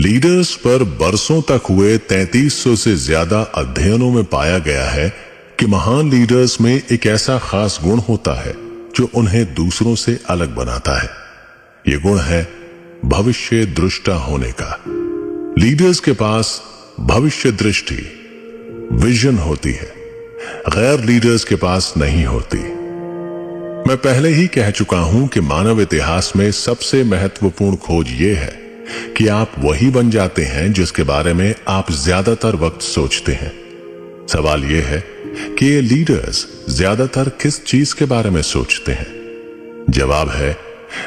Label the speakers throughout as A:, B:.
A: Leaders पर बरसों तक हुए 3300 से ज्यादा अध्ययनों में पाया गया है कि महान लीडर्स में एक ऐसा खास गुण होता है जो उन्हें दूसरों से अलग बनाता है। ये गुण है भविष्य दृष्टा होने का। लीडर्स के पास भविष्य दृष्टि, विजन होती है, गैर लीडर्स के पास नहीं होती। मैं पहले ही कह चुका हूं कि मानव इतिहास में सबसे महत्वपूर्ण खोज यह है कि आप वही बन जाते हैं जिसके बारे में आप ज्यादातर वक्त सोचते हैं। सवाल यह है कि ये लीडर्स ज्यादातर किस चीज के बारे में सोचते हैं? जवाब है,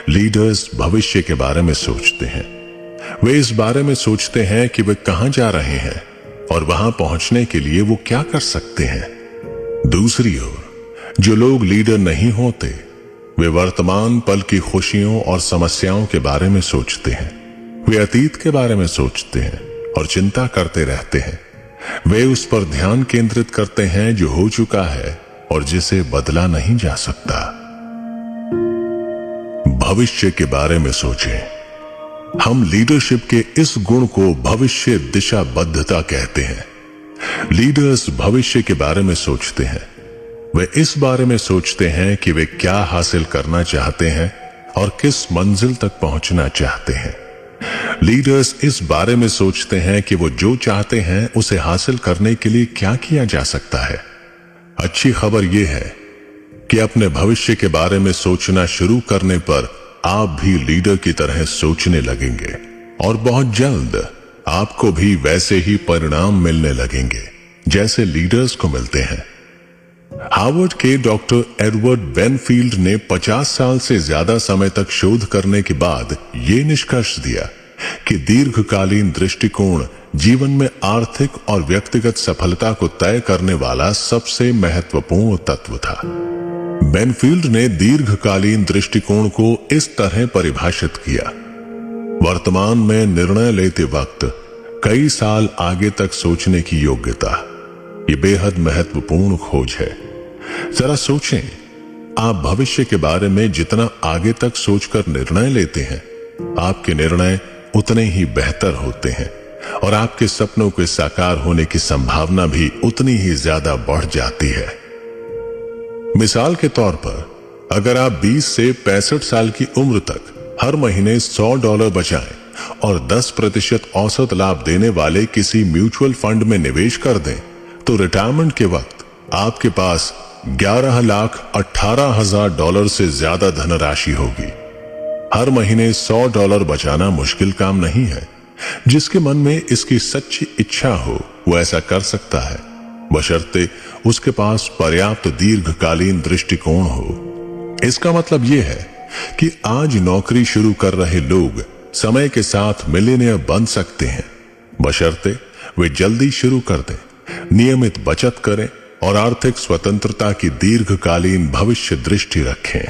A: लीडर्स भविष्य के बारे में सोचते हैं। वे इस बारे में सोचते हैं कि वे कहां जा रहे हैं और वहां पहुंचने के लिए वो क्या कर सकते हैं। दूसरी ओर जो लोग लीडर नहीं होते, वे वर्तमान पल की खुशियों और समस्याओं के बारे में सोचते हैं। वे अतीत के बारे में सोचते हैं और चिंता करते रहते हैं। वे उस पर ध्यान केंद्रित करते हैं जो हो चुका है और जिसे बदला नहीं जा सकता। भविष्य के बारे में सोचें। हम लीडरशिप के इस गुण को भविष्य दिशाबद्धता कहते हैं। लीडर्स भविष्य के बारे में सोचते हैं। वे इस बारे में सोचते हैं कि वे क्या हासिल करना चाहते हैं और किस मंजिल तक पहुंचना चाहते हैं। लीडर्स इस बारे में सोचते हैं कि वो जो चाहते हैं उसे हासिल करने के लिए क्या किया जा सकता है। अच्छी खबर यह है कि अपने भविष्य के बारे में सोचना शुरू करने पर आप भी लीडर की तरह सोचने लगेंगे और बहुत जल्द आपको भी वैसे ही परिणाम मिलने लगेंगे जैसे लीडर्स को मिलते हैं। हार्वर्ड के डॉक्टर एडवर्ड बेनफील्ड ने 50 साल से ज्यादा समय तक शोध करने के बाद ये निष्कर्ष दिया कि दीर्घकालीन दृष्टिकोण जीवन में आर्थिक और व्यक्तिगत सफलता को तय करने वाला सबसे महत्वपूर्ण तत्व था। बेनफील्ड ने दीर्घकालीन दृष्टिकोण को इस तरह परिभाषित किया: वर्तमान में निर्णय लेते वक्त कई साल आगे तक सोचने की योग्यता। ये बेहद महत्वपूर्ण खोज है। जरा सोचें, आप भविष्य के बारे में जितना आगे तक सोचकर निर्णय लेते हैं, आपके निर्णय उतने ही बेहतर होते हैं और आपके सपनों के साकार होने की संभावना भी उतनी ही ज्यादा बढ़ जाती है। मिसाल के तौर पर, अगर आप 20 से 65 साल की उम्र तक हर महीने $100 बचाएं और 10% औसत लाभ देने वाले किसी म्यूचुअल फंड में निवेश कर दें, तो रिटायरमेंट के वक्त आपके पास $11,18,000 से ज्यादा धनराशि होगी। हर महीने $100 बचाना मुश्किल काम नहीं है। जिसके मन में इसकी सच्ची इच्छा हो वो ऐसा कर सकता है, बशर्ते उसके पास पर्याप्त दीर्घकालीन दृष्टिकोण हो। इसका मतलब यह है कि आज नौकरी शुरू कर रहे लोग समय के साथ मिलियनेयर बन सकते हैं, बशर्ते वे जल्दी शुरू कर दें, नियमित बचत करें और आर्थिक स्वतंत्रता की दीर्घकालीन भविष्य दृष्टि रखें।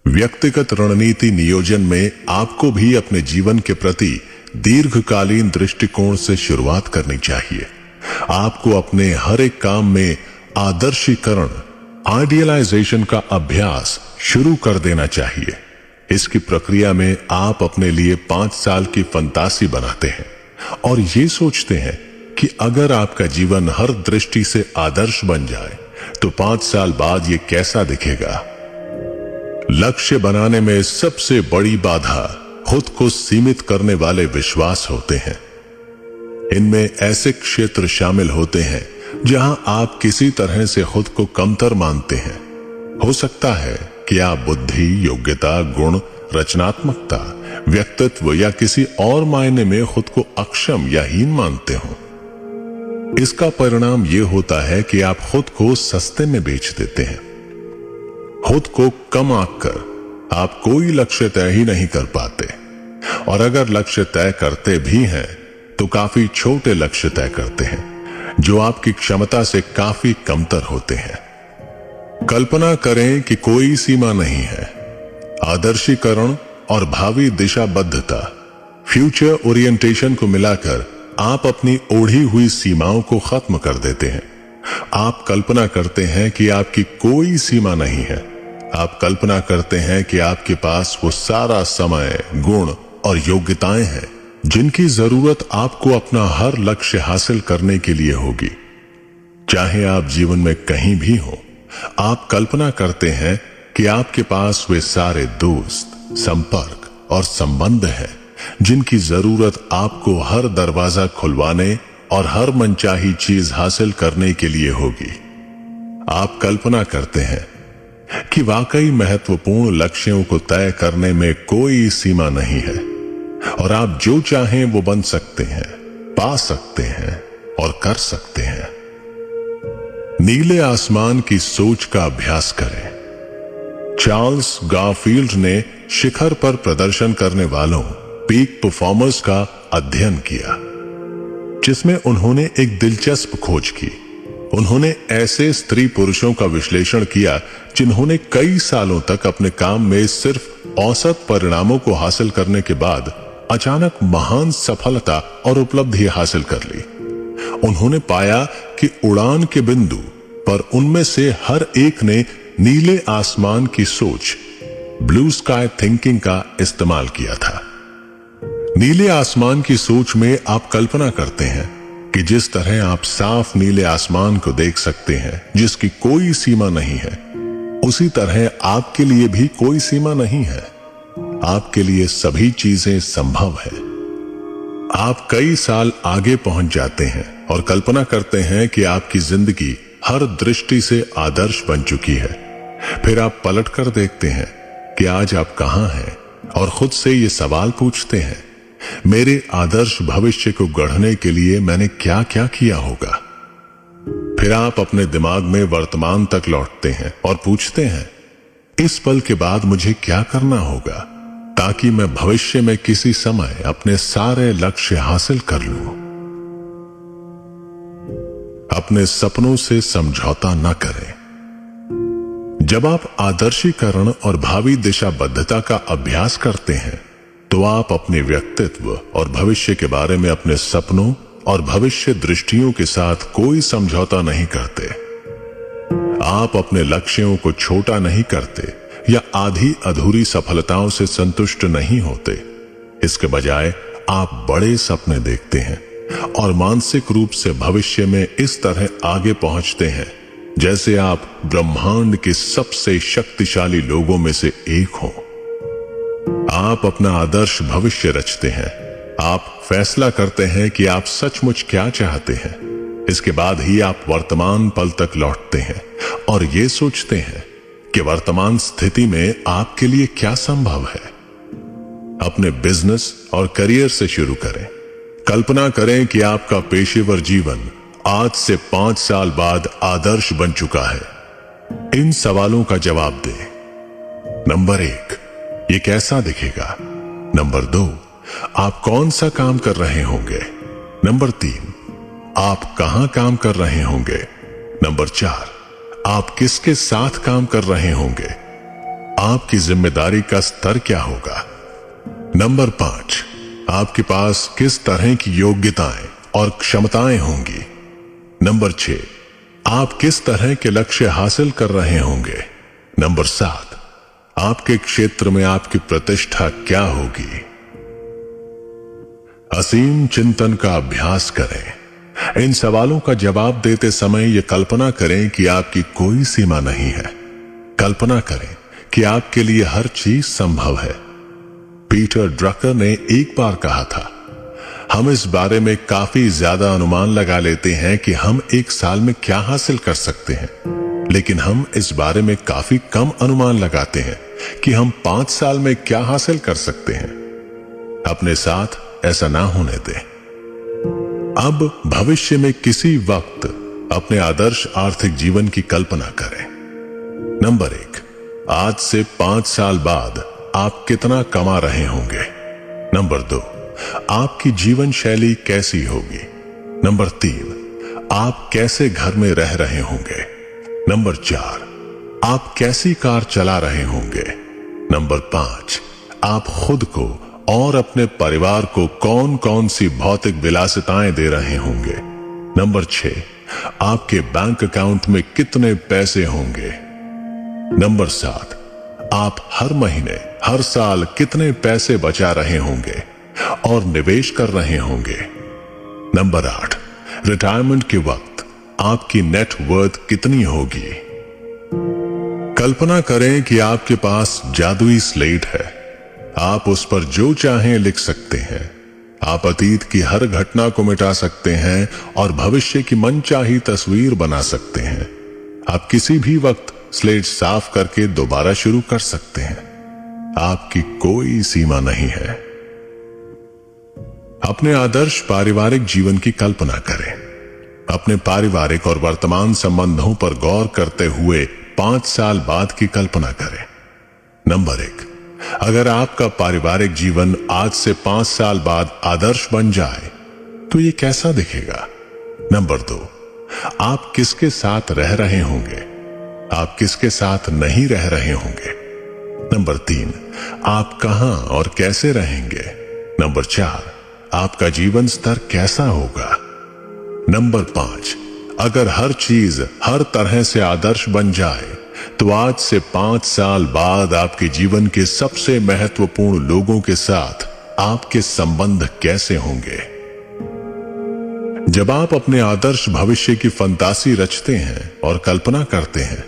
A: व्यक्तिगत रणनीति नियोजन में आपको भी अपने जीवन के प्रति दीर्घकालीन दृष्टिकोण से शुरुआत करनी चाहिए। आपको अपने हर एक काम में आदर्शीकरण, आइडियलाइजेशन का अभ्यास शुरू कर देना चाहिए। इसकी प्रक्रिया में आप अपने लिए 5 साल की फंतासी बनाते हैं और ये सोचते हैं कि अगर आपका जीवन हर दृष्टि से आदर्श बन जाए तो 5 साल बाद ये कैसा दिखेगा। लक्ष्य बनाने में सबसे बड़ी बाधा खुद को सीमित करने वाले विश्वास होते हैं। इनमें ऐसे क्षेत्र शामिल होते हैं जहां आप किसी तरह से खुद को कमतर मानते हैं। हो सकता है कि आप बुद्धि, योग्यता, गुण, रचनात्मकता, व्यक्तित्व या किसी और मायने में खुद को अक्षम या हीन मानते हो। इसका परिणाम यह होता है कि आप खुद को सस्ते में बेच देते हैं। खुद को कम आंककर आप कोई लक्ष्य तय ही नहीं कर पाते और अगर लक्ष्य तय करते भी हैं तो काफी छोटे लक्ष्य तय करते हैं जो आपकी क्षमता से काफी कमतर होते हैं। कल्पना करें कि कोई सीमा नहीं है। आदर्शीकरण और भावी दिशाबद्धता, फ्यूचर ओरिएंटेशन को मिलाकर आप अपनी ओढ़ी हुई सीमाओं को खत्म कर देते हैं। आप कल्पना करते हैं कि आपकी कोई सीमा नहीं है। आप कल्पना करते हैं कि आपके पास वो सारा समय, गुण और योग्यताएं हैं जिनकी जरूरत आपको अपना हर लक्ष्य हासिल करने के लिए होगी। चाहे आप जीवन में कहीं भी हो, आप कल्पना करते हैं कि आपके पास वे सारे दोस्त, संपर्क और संबंध हैं जिनकी जरूरत आपको हर दरवाजा खुलवाने और हर मनचाही चीज हासिल करने के लिए होगी। आप कल्पना करते हैं कि वाकई महत्वपूर्ण लक्ष्यों को तय करने में कोई सीमा नहीं है और आप जो चाहें वो बन सकते हैं, पा सकते हैं और कर सकते हैं। नीले आसमान की सोच का अभ्यास करें। चार्ल्स गारफील्ड ने शिखर पर प्रदर्शन करने वालों, पीक परफॉर्मर्स का अध्ययन किया, जिसमें उन्होंने एक दिलचस्प खोज की। उन्होंने ऐसे स्त्री पुरुषों का विश्लेषण किया जिन्होंने कई सालों तक अपने काम में सिर्फ औसत परिणामों को हासिल करने के बाद अचानक महान सफलता और उपलब्धि हासिल कर ली। उन्होंने पाया कि उड़ान के बिंदु पर उनमें से हर एक ने नीले आसमान की सोच, ब्लू स्काई थिंकिंग का इस्तेमाल किया था। नीले आसमान की सोच में आप कल्पना करते हैं कि जिस तरह आप साफ नीले आसमान को देख सकते हैं जिसकी कोई सीमा नहीं है, उसी तरह आपके लिए भी कोई सीमा नहीं है। आपके लिए सभी चीजें संभव है। आप कई साल आगे पहुंच जाते हैं और कल्पना करते हैं कि आपकी जिंदगी हर दृष्टि से आदर्श बन चुकी है। फिर आप पलट कर देखते हैं कि आज आप कहां हैं और खुद से ये सवाल पूछते हैं, मेरे आदर्श भविष्य को गढ़ने के लिए मैंने क्या क्या किया होगा। फिर आप अपने दिमाग में वर्तमान तक लौटते हैं और पूछते हैं, इस पल के बाद मुझे क्या करना होगा ताकि मैं भविष्य में किसी समय अपने सारे लक्ष्य हासिल कर लूं। अपने सपनों से समझौता न करें। जब आप आदर्शीकरण और भावी दिशाबद्धता का अभ्यास करते हैं तो आप अपने व्यक्तित्व और भविष्य के बारे में अपने सपनों और भविष्य दृष्टियों के साथ कोई समझौता नहीं करते। आप अपने लक्ष्यों को छोटा नहीं करते या आधी अधूरी सफलताओं से संतुष्ट नहीं होते। इसके बजाय आप बड़े सपने देखते हैं और मानसिक रूप से भविष्य में इस तरह आगे पहुंचते हैं जैसे आप ब्रह्मांड के सबसे शक्तिशाली लोगों में से एक हो। आप अपना आदर्श भविष्य रचते हैं। आप फैसला करते हैं कि आप सचमुच क्या चाहते हैं। इसके बाद ही आप वर्तमान पल तक लौटते हैं और ये सोचते हैं कि वर्तमान स्थिति में आपके लिए क्या संभव है। अपने बिजनेस और करियर से शुरू करें। कल्पना करें कि आपका पेशेवर जीवन आज से 5 साल बाद आदर्श बन चुका है। इन सवालों का जवाब दें। नंबर 1, ये कैसा दिखेगा? नंबर 2, आप कौन सा काम कर रहे होंगे? नंबर 3, आप कहां काम कर रहे होंगे? नंबर 4, आप किसके साथ काम कर रहे होंगे? आपकी जिम्मेदारी का स्तर क्या होगा? नंबर 5, आपके पास किस तरह की योग्यताएं और क्षमताएं होंगी? नंबर 6, आप किस तरह के लक्ष्य हासिल कर रहे होंगे? नंबर 7, आपके क्षेत्र में आपकी प्रतिष्ठा क्या होगी? असीम चिंतन का अभ्यास करें। इन सवालों का जवाब देते समय यह कल्पना करें कि आपकी कोई सीमा नहीं है। कल्पना करें कि आपके लिए हर चीज संभव है। पीटर ड्रकर ने एक बार कहा था, हम इस बारे में काफी ज्यादा अनुमान लगा लेते हैं कि हम एक साल में क्या हासिल कर सकते हैं, लेकिन हम इस बारे में काफी कम अनुमान लगाते हैं कि हम 5 साल में क्या हासिल कर सकते हैं। अपने साथ ऐसा ना होने दें। अब भविष्य में किसी वक्त अपने आदर्श आर्थिक जीवन की कल्पना करें। नंबर 1, आज से 5 साल बाद आप कितना कमा रहे होंगे? नंबर 2, आपकी जीवन शैली कैसी होगी? नंबर 3, आप कैसे घर में रह रहे होंगे? नंबर 4, आप कैसी कार चला रहे होंगे? नंबर 5, आप खुद को और अपने परिवार को कौन कौन सी भौतिक विलासिताएं दे रहे होंगे? नंबर 6, आपके बैंक अकाउंट में कितने पैसे होंगे? नंबर 7, आप हर महीने, हर साल कितने पैसे बचा रहे होंगे और निवेश कर रहे होंगे। नंबर 8, रिटायरमेंट के वक्त आपकी नेट वर्थ कितनी होगी। कल्पना करें कि आपके पास जादुई स्लेट है। आप उस पर जो चाहें लिख सकते हैं। आप अतीत की हर घटना को मिटा सकते हैं और भविष्य की मनचाही तस्वीर बना सकते हैं। आप किसी भी वक्त स्लेट साफ करके दोबारा शुरू कर सकते हैं। आपकी कोई सीमा नहीं है। अपने आदर्श पारिवारिक जीवन की कल्पना करें। अपने पारिवारिक और वर्तमान संबंधों पर गौर करते हुए 5 साल बाद की कल्पना करें। नंबर 1, अगर आपका पारिवारिक जीवन आज से 5 साल बाद आदर्श बन जाए तो ये कैसा दिखेगा। नंबर 2, आप किसके साथ रह रहे होंगे, आप किसके साथ नहीं रह रहे होंगे। नंबर 3, आप कहां और कैसे रहेंगे। नंबर 4, आपका जीवन स्तर कैसा होगा। नंबर 5, अगर हर चीज हर तरह से आदर्श बन जाए तो आज से 5 साल बाद आपके जीवन के सबसे महत्वपूर्ण लोगों के साथ आपके संबंध कैसे होंगे। जब आप अपने आदर्श भविष्य की फंतासी रचते हैं और कल्पना करते हैं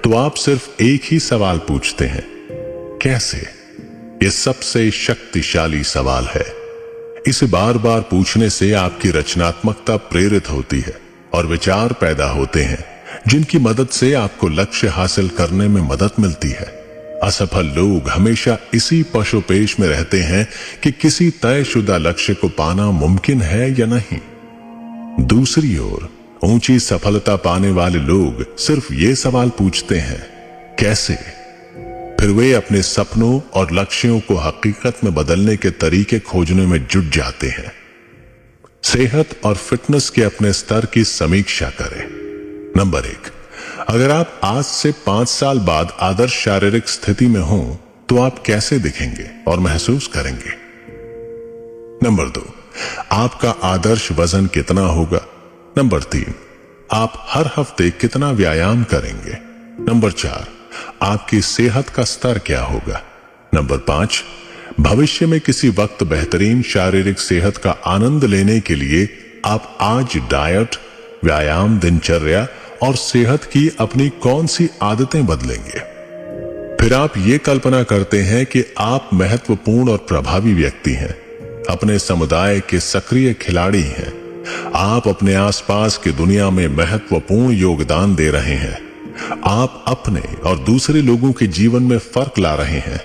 A: तो आप सिर्फ एक ही सवाल पूछते हैं, कैसे। यह सबसे शक्तिशाली सवाल है। इसे बार बार पूछने से आपकी रचनात्मकता प्रेरित होती है और विचार पैदा होते हैं जिनकी मदद से आपको लक्ष्य हासिल करने में मदद मिलती है। असफल लोग हमेशा इसी पशुपेश में रहते हैं कि किसी तयशुदा लक्ष्य को पाना मुमकिन है या नहीं। दूसरी ओर ऊंची सफलता पाने वाले लोग सिर्फ ये सवाल पूछते हैं, कैसे। फिर वे अपने सपनों और लक्ष्यों को हकीकत में बदलने के तरीके खोजने में जुट जाते हैं। सेहत और फिटनेस के अपने स्तर की समीक्षा करें। नंबर 1, अगर आप आज से 5 साल बाद आदर्श शारीरिक स्थिति में हो तो आप कैसे दिखेंगे और महसूस करेंगे। नंबर 2, आपका आदर्श वजन कितना होगा। नंबर 3, आप हर हफ्ते कितना व्यायाम करेंगे। नंबर 4, आपकी सेहत का स्तर क्या होगा। नंबर 5, भविष्य में किसी वक्त बेहतरीन शारीरिक सेहत का आनंद लेने के लिए आप आज डाइट, व्यायाम, दिनचर्या और सेहत की अपनी कौन सी आदतें बदलेंगे। फिर आप ये कल्पना करते हैं कि आप महत्वपूर्ण और प्रभावी व्यक्ति हैं, अपने समुदाय के सक्रिय खिलाड़ी हैं। आप अपने आसपास की दुनिया में महत्वपूर्ण योगदान दे रहे हैं। आप अपने और दूसरे लोगों के जीवन में फर्क ला रहे हैं।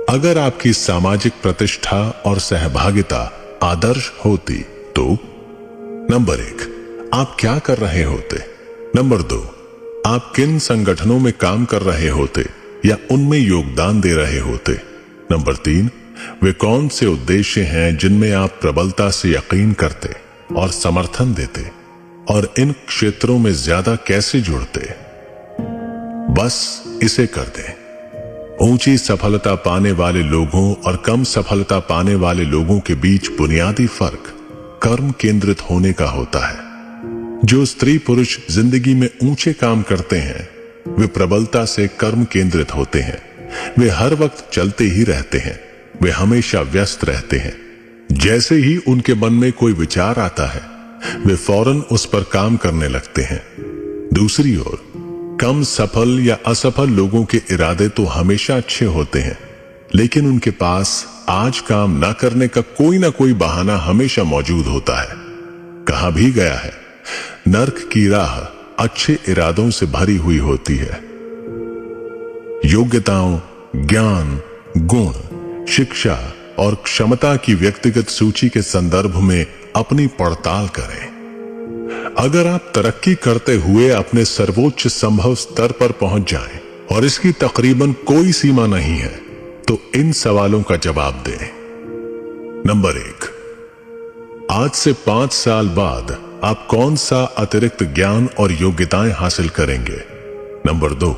A: अगर आपकी सामाजिक प्रतिष्ठा और सहभागिता आदर्श होती तो नंबर 1, आप क्या कर रहे होते। नंबर 2, आप किन संगठनों में काम कर रहे होते या उनमें योगदान दे रहे होते। नंबर 3, वे कौन से उद्देश्य हैं जिनमें आप प्रबलता से यकीन करते और समर्थन देते और इन क्षेत्रों में ज्यादा कैसे जुड़ते। बस इसे कर दें। ऊंची सफलता पाने वाले लोगों और कम सफलता पाने वाले लोगों के बीच बुनियादी फर्क कर्म केंद्रित होने का होता है। जो स्त्री पुरुष जिंदगी में ऊंचे काम करते हैं वे प्रबलता से कर्म केंद्रित होते हैं। वे हर वक्त चलते ही रहते हैं, वे हमेशा व्यस्त रहते हैं। जैसे ही उनके मन में कोई विचार आता है वे फौरन उस पर काम करने लगते हैं। दूसरी ओर कम सफल या असफल लोगों के इरादे तो हमेशा अच्छे होते हैं, लेकिन उनके पास आज काम ना करने का कोई ना कोई बहाना हमेशा मौजूद होता है। कहा भी गया है, नर्क की राह अच्छे इरादों से भरी हुई होती है। योग्यताओं, ज्ञान, गुण, शिक्षा और क्षमता की व्यक्तिगत सूची के संदर्भ में अपनी पड़ताल करें। अगर आप तरक्की करते हुए अपने सर्वोच्च संभव स्तर पर पहुंच जाएं और इसकी तकरीबन कोई सीमा नहीं है तो इन सवालों का जवाब दें। नंबर 1, आज से 5 साल बाद आप कौन सा अतिरिक्त ज्ञान और योग्यताएं हासिल करेंगे। नंबर 2,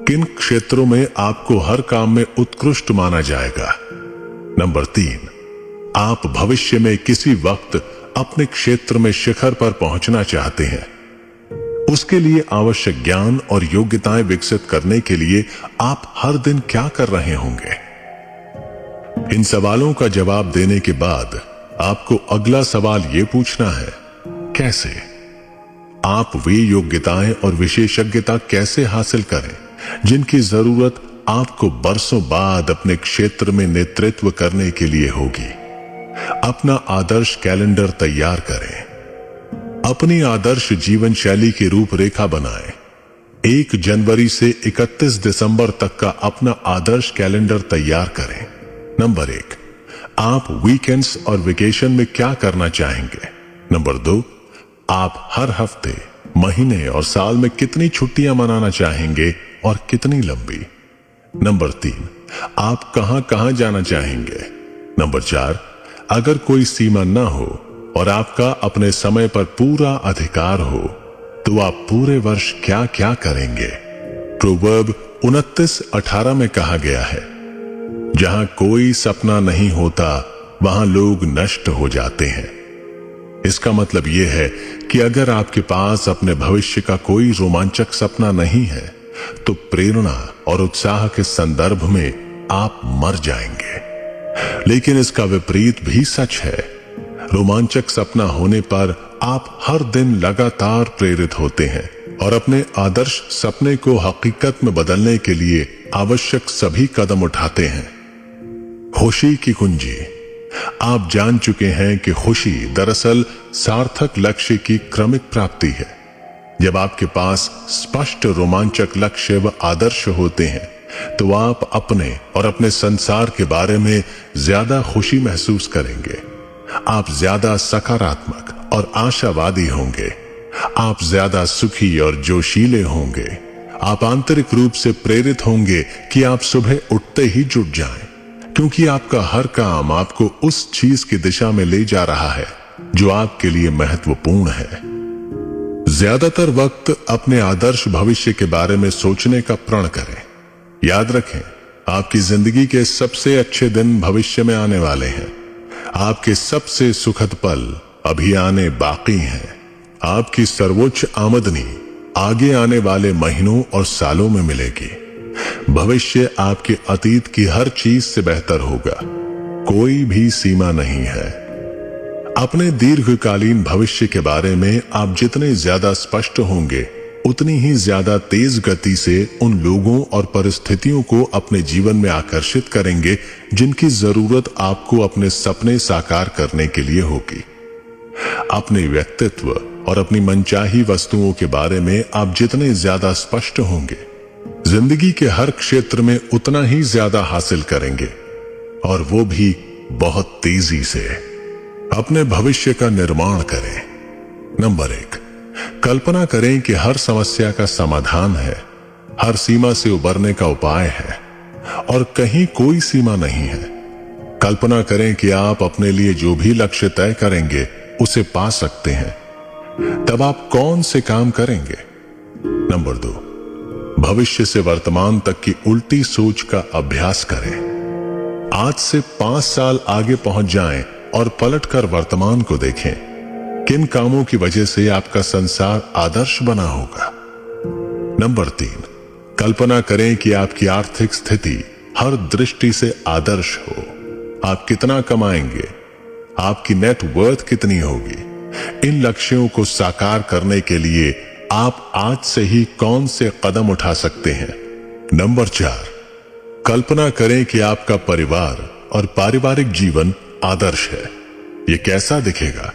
A: किन क्षेत्रों में आपको हर काम में उत्कृष्ट माना जाएगा। नंबर 3, आप भविष्य में किसी वक्त अपने क्षेत्र में शिखर पर पहुंचना चाहते हैं। उसके लिए आवश्यक ज्ञान और योग्यताएं विकसित करने के लिए आप हर दिन क्या कर रहे होंगे? इन सवालों का जवाब देने के बाद आपको अगला सवाल यह पूछना है, कैसे? आप वे योग्यताएं और विशेषज्ञता कैसे हासिल करें जिनकी जरूरत आपको बरसों बाद अपने क्षेत्र में नेतृत्व करने के लिए होगी। अपना आदर्श कैलेंडर तैयार करें। अपनी आदर्श जीवन शैली की रूपरेखा बनाएं। 1 जनवरी से 31 दिसंबर तक का अपना आदर्श कैलेंडर तैयार करें। नंबर 1, आप वीकेंड्स और वेकेशन में क्या करना चाहेंगे? नंबर 2, आप हर हफ्ते, महीने और साल में कितनी छुट्टियां मनाना चाहेंगे और कितनी लंबी? नंबर 3, आप कहां कहां जाना चाहेंगे? नंबर 4, अगर कोई सीमा ना हो और आपका अपने समय पर पूरा अधिकार हो तो आप पूरे वर्ष क्या क्या करेंगे? प्रोवर्ब 29:18 में कहा गया है, जहां कोई सपना नहीं होता वहां लोग नष्ट हो जाते हैं। इसका मतलब यह है कि अगर आपके पास अपने भविष्य का कोई रोमांचक सपना नहीं है तो प्रेरणा और उत्साह के संदर्भ में आप मर जाएंगे। लेकिन इसका विपरीत भी सच है। रोमांचक सपना होने पर आप हर दिन लगातार प्रेरित होते हैं और अपने आदर्श सपने को हकीकत में बदलने के लिए आवश्यक सभी कदम उठाते हैं। खुशी की कुंजी। आप जान चुके हैं कि खुशी दरअसल सार्थक लक्ष्य की क्रमिक प्राप्ति है। जब आपके पास स्पष्ट रोमांचक लक्ष्य व आदर्श होते हैं तो आप अपने और अपने संसार के बारे में ज्यादा खुशी महसूस करेंगे। आप ज्यादा सकारात्मक और आशावादी होंगे। आप ज्यादा सुखी और जोशीले होंगे। आप आंतरिक रूप से प्रेरित होंगे कि आप सुबह उठते ही जुट जाएं, क्योंकि आपका हर काम आपको उस चीज की दिशा में ले जा रहा है जो आपके लिए महत्वपूर्ण है। ज्यादातर वक्त अपने आदर्श भविष्य के बारे में सोचने का प्रण करें। याद रखें, आपकी जिंदगी के सबसे अच्छे दिन भविष्य में आने वाले हैं। आपके सबसे सुखद पल अभी आने बाकी हैं। आपकी सर्वोच्च आमदनी आगे आने वाले महीनों और सालों में मिलेगी। भविष्य आपके अतीत की हर चीज से बेहतर होगा। कोई भी सीमा नहीं है। अपने दीर्घकालीन भविष्य के बारे में आप जितने ज्यादा स्पष्ट होंगे उतनी ही ज्यादा तेज गति से उन लोगों और परिस्थितियों को अपने जीवन में आकर्षित करेंगे जिनकी जरूरत आपको अपने सपने साकार करने के लिए होगी। अपने व्यक्तित्व और अपनी मनचाही वस्तुओं के बारे में आप जितने ज्यादा स्पष्ट होंगे, जिंदगी के हर क्षेत्र में उतना ही ज्यादा हासिल करेंगे, और वो भी बहुत तेजी से। अपने भविष्य का निर्माण करें। नंबर 1, कल्पना करें कि हर समस्या का समाधान है, हर सीमा से उबरने का उपाय है, और कहीं कोई सीमा नहीं है। कल्पना करें कि आप अपने लिए जो भी लक्ष्य तय करेंगे उसे पा सकते हैं। तब आप कौन से काम करेंगे? नंबर 2, भविष्य से वर्तमान तक की उल्टी सोच का अभ्यास करें। आज से 5 साल आगे पहुंच जाएं और पलटकर वर्तमान को देखें। किन कामों की वजह से आपका संसार आदर्श बना होगा? नंबर 3, कल्पना करें कि आपकी आर्थिक स्थिति हर दृष्टि से आदर्श हो। आप कितना कमाएंगे? आपकी नेटवर्थ कितनी होगी? इन लक्ष्यों को साकार करने के लिए आप आज से ही कौन से कदम उठा सकते हैं? नंबर 4, कल्पना करें कि आपका परिवार और पारिवारिक जीवन आदर्श है। यह कैसा दिखेगा?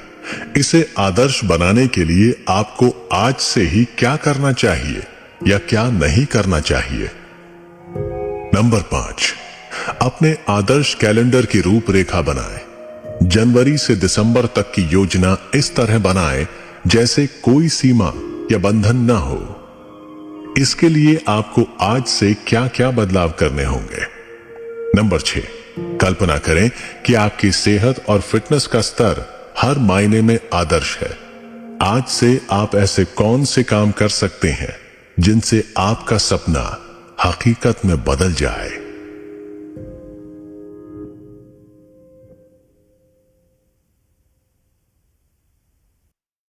A: इसे आदर्श बनाने के लिए आपको आज से ही क्या करना चाहिए या क्या नहीं करना चाहिए? नंबर 5, अपने आदर्श कैलेंडर की रूपरेखा बनाएं। जनवरी से दिसंबर तक की योजना इस तरह बनाएं जैसे कोई सीमा या बंधन ना हो। इसके लिए आपको आज से क्या क्या बदलाव करने होंगे? नंबर 6, कल्पना करें कि आपकी सेहत और फिटनेस का स्तर हर मायने में आदर्श है। आज से आप ऐसे कौन से काम कर सकते हैं जिनसे आपका सपना हकीकत में बदल जाए?